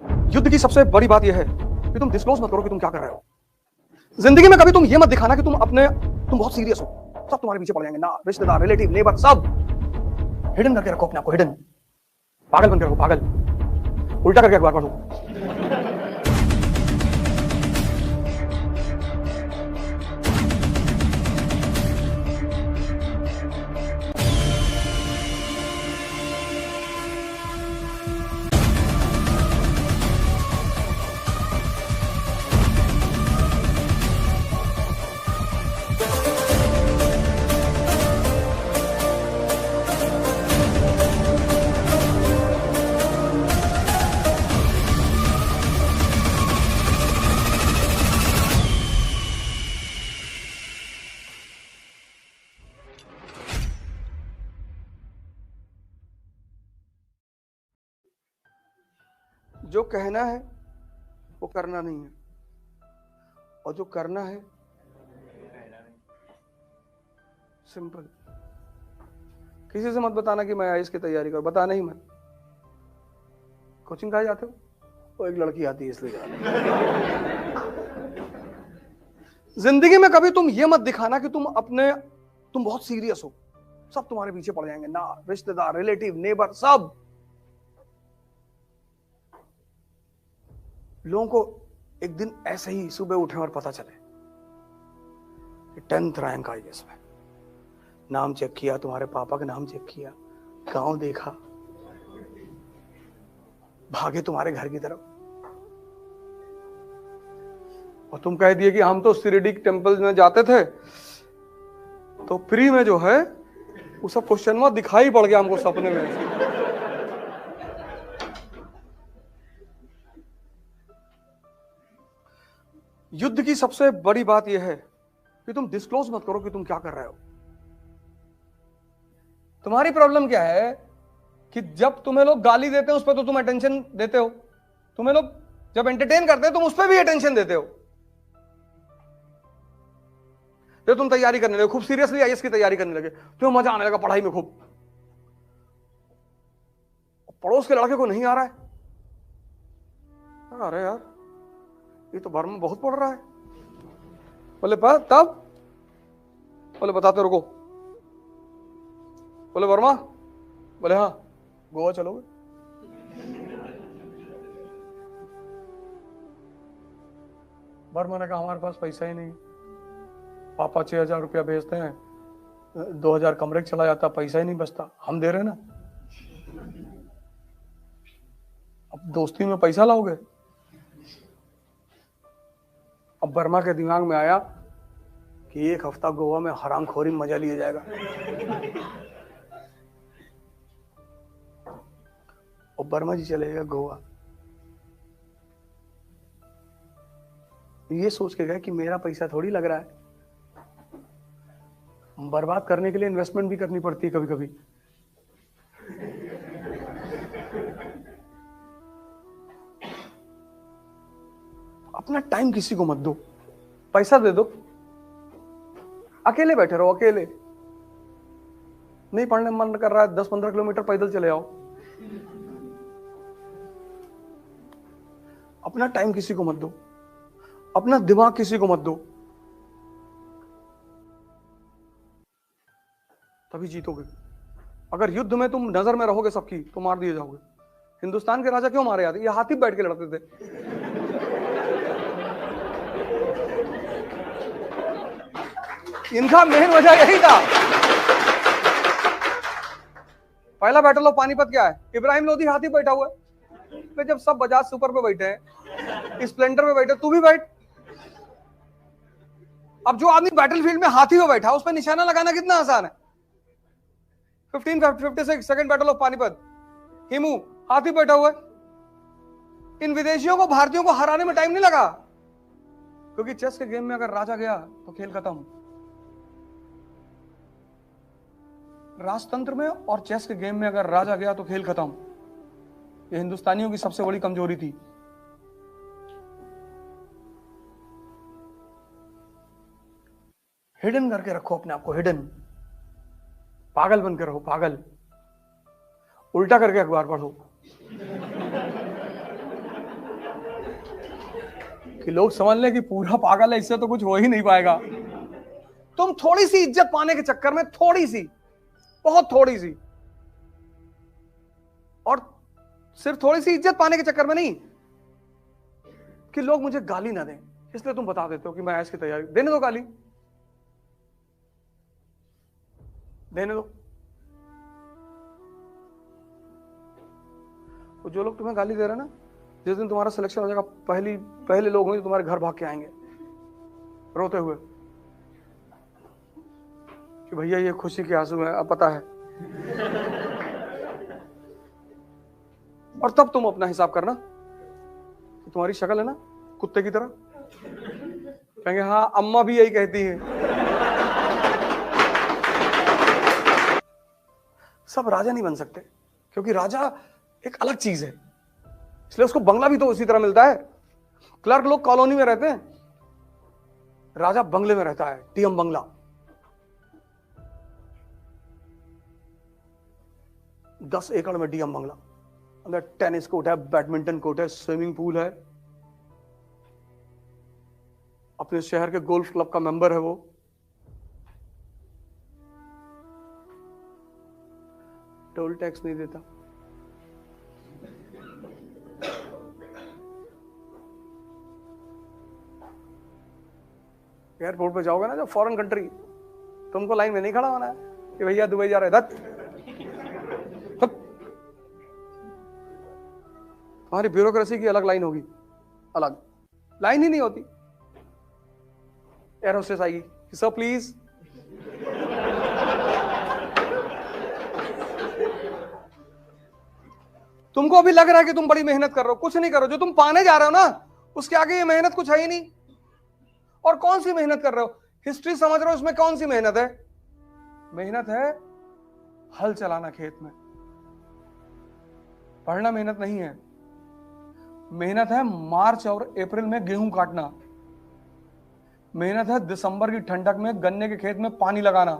युद्ध की सबसे बड़ी बात यह है कि तुम डिस्क्लोज मत करो कि तुम क्या कर रहे हो। जिंदगी में कभी तुम ये मत दिखाना कि तुम बहुत सीरियस हो, सब तुम्हारे पीछे पड़ जाएंगे, ना रिश्तेदार, रिलेटिव, नेबर, सब हिडन करके रखो अपने आप को, हिडन। पागल बन के रखो, पागल। उल्टा करके अखबार पढ़ो। जो कहना है वो करना नहीं है, और जो करना है सिंपल। किसी से मत बताना कि मैं आईएएस की तैयारी कर, बताना ही मत। कोचिंग कहाँ जाते हो? वो एक लड़की आती है इसलिए जा रहे हो। जिंदगी में कभी तुम ये मत दिखाना कि तुम बहुत सीरियस हो, सब तुम्हारे पीछे पड़ जाएंगे, ना रिश्तेदार, रिलेटिव, नेबर, सब। लोगों को एक दिन ऐसे ही सुबह उठे और पता चले 10th रैंक आई इसमें, नाम चेक किया, तुम्हारे पापा का नाम चेक किया, गांव देखा, भागे तुम्हारे घर की तरफ, और तुम कह दिए कि हम तो शिरडी टेम्पल में जाते थे तो फ्री में जो है वो सब क्वेश्चन में दिखाई पड़ गया हमको सपने में। युद्ध की सबसे बड़ी बात यह है कि तुम डिस्क्लोज मत करो कि तुम क्या कर रहे हो। तुम्हारी प्रॉब्लम क्या है कि जब तुम्हें लोग गाली देते हैं उस पर तो तुम अटेंशन देते हो, तुम्हें लोग जब एंटरटेन करते हैं तुम उस पर भी अटेंशन देते हो। जब तुम तैयारी करने लगे, खूब सीरियसली आईएएस की तैयारी करने लगे, तुम्हें मजा आने लगा पढ़ाई में खूब, पड़ोस के लड़के को नहीं आ रहा है, अरे यार ये तो भर में बहुत पड़ रहा है, बोले तब, बोले बताते रुको, बोले वर्मा, बोले हाँ गोवा चलोगे? वर्मा ने कहा हमारे पास पैसा ही नहीं, पापा 6,000 रुपया भेजते हैं, 2,000 कमरे का चला जाता, पैसा ही नहीं बचता, हम दे रहे ना, अब दोस्ती में पैसा लाओगे? अब वर्मा के दिमाग में आया कि एक हफ्ता गोवा में हरामखोरी में मजा लिया जाएगा, और वर्मा जी चले गए गोवा। ये सोच के गए कि मेरा पैसा थोड़ी लग रहा है, बर्बाद करने के लिए इन्वेस्टमेंट भी करनी पड़ती है कभी कभी। अपना टाइम किसी को मत दो, पैसा दे दो, अकेले बैठे रहो, अकेले। नहीं पढ़ने मन कर रहा है 10-15 किलोमीटर पैदल चले आओ। अपना टाइम किसी को मत दो, अपना दिमाग किसी को मत दो, तभी जीतोगे। अगर युद्ध में तुम नजर में रहोगे सबकी तो मार दिए जाओगे। हिंदुस्तान के राजा क्यों मारे जाते? ये हाथी बैठ के लड़ते थे। इनका मेन वजह यही था। पहला बैटल ऑफ पानीपत क्या है? इब्राहिम लोधी हाथी बैठा हुआ है। जब सब बजाज सुपर पे बैठे हैं, स्प्लेंडर पे बैठे, तू भी बैठ। अब जो आदमी बैटलफील्ड में हाथी पे बैठा, उस पर निशाना लगाना कितना आसान है। 1556 second battle of Panipat, Hemu हाथी बैठा हुआ है। इन विदेशियों को भारतीयों को हराने में टाइम नहीं लगा, क्योंकि चेस के गेम में अगर राजा गया तो खेल खत्म। राजतंत्र में और चेस के गेम में अगर राजा गया तो खेल खत्म। ये हिंदुस्तानियों की सबसे बड़ी कमजोरी थी। हिडन करके रखो अपने आप को, हिडन। पागल बनकर रहो, पागल। उल्टा करके अखबार पढ़ो। कि लोग समझ लें कि पूरा पागल है, इससे तो कुछ हो ही नहीं पाएगा। तुम थोड़ी सी इज्जत पाने के चक्कर में, थोड़ी सी, बहुत थोड़ी सी, और सिर्फ थोड़ी सी इज्जत पाने के चक्कर में नहीं कि लोग मुझे गाली ना दें, इसलिए तुम बता देते हो कि मैं ऐश की तैयारी। देने दो गाली, देने दो। तो जो लोग तुम्हें गाली दे रहे हैं ना, जिस दिन तुम्हारा सिलेक्शन हो जाएगा, पहले लोग होंगे जो तुम्हारे घर भाग के आएंगे रोते हुए कि भैया ये खुशी के आंसू है, अब पता है। और तब तुम अपना हिसाब करना कि तुम्हारी शक्ल है ना कुत्ते की तरह, कहेंगे हाँ अम्मा भी यही कहती है। सब राजा नहीं बन सकते, क्योंकि राजा एक अलग चीज है, इसलिए उसको बंगला भी तो उसी तरह मिलता है। क्लर्क लोग कॉलोनी में रहते हैं, राजा बंगले में रहता है, टीएम बंगला। 10 एकड़ में डीएम बंगला, अंदर टेनिस कोर्ट है, बैडमिंटन कोर्ट है, स्विमिंग पूल है, अपने शहर के गोल्फ क्लब का मेंबर है वो। टोल टैक्स नहीं देता। एयरपोर्ट पे जाओगे ना जब फॉरेन कंट्री, तुमको लाइन में नहीं खड़ा होना है कि भैया दुबई जा रहे दत्त। तुम्हारी ब्यूरोक्रेसी की अलग लाइन होगी, अलग लाइन ही नहीं होती। एयर होस्टेस आएगी, सर प्लीज। तुमको अभी लग रहा है कि तुम बड़ी मेहनत कर रहे हो, कुछ नहीं करो। जो तुम पाने जा रहे हो ना, उसके आगे ये मेहनत कुछ है ही नहीं। और कौन सी मेहनत कर रहे हो? हिस्ट्री समझ रहे हो, इसमें कौन सी मेहनत है? मेहनत है हल चलाना खेत में। पढ़ना मेहनत नहीं है, मेहनत है मार्च और अप्रैल में गेहूं काटना, मेहनत है दिसंबर की ठंडक में गन्ने के खेत में पानी लगाना।